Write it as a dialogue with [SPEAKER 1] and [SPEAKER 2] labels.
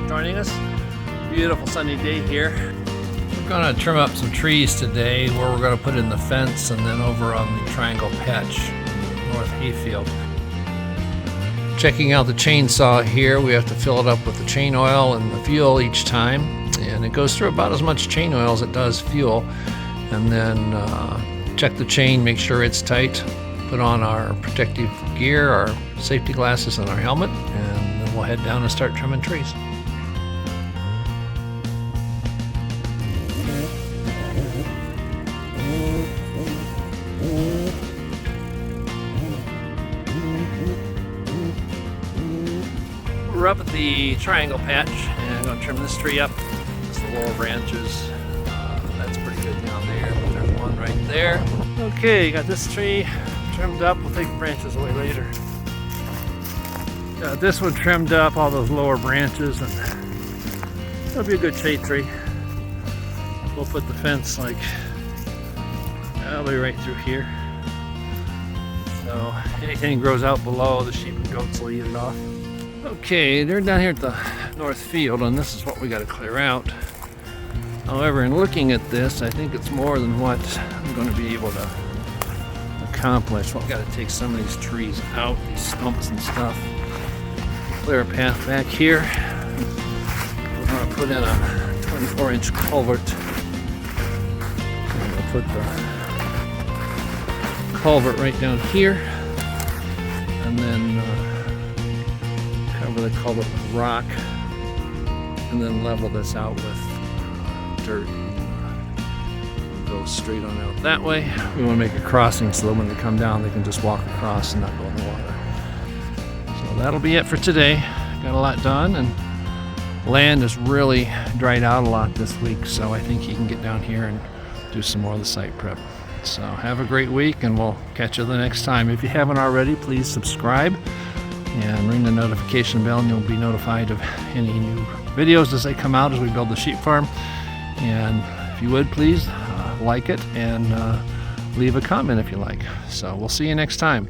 [SPEAKER 1] for joining us. Beautiful sunny day here. We're going to trim up some trees today where we're going to put in the fence and then over on the triangle patch in the north hayfield. Checking out the chainsaw here, we have to fill it up with the chain oil and the fuel each time, and it goes through about as much chain oil as it does fuel. And then check the chain, make sure it's tight, put on our protective gear, our safety glasses and our helmet, and then we'll head down and start trimming trees. We're up at the triangle patch and I'm going to trim this tree up. It's the lower branches. That's pretty good down there. There's one right there. Okay, got this tree trimmed up. We'll take the branches away later. Got this one trimmed up, all those lower branches, and it'll be a good shade tree. We'll put the fence like all the way right through here. So anything grows out below, the sheep and goats will eat it off. Okay, they're down here at the north field, and this is what we got to clear out. However, in looking at this, I think it's more than what I'm going to be able to accomplish. Well, I've got to take some of these trees out, these stumps and stuff. Clear a path back here. We're going to put in a 24-inch culvert. And we'll put the culvert right down here, and then cover the culvert with rock, and then level this out with dirt. Go straight on out that way. We want to make a crossing so that when they come down they can just walk across and not go in the water. So that'll be it for today. Got a lot done, and land has really dried out a lot this week, so I think you can get down here and do some more of the site prep. So have a great week, and we'll catch you the next time. If you haven't already, please subscribe and ring the notification bell, and you'll be notified of any new videos as they come out as we build the sheep farm. And if you would, please like it and leave a comment if you like. So we'll see you next time.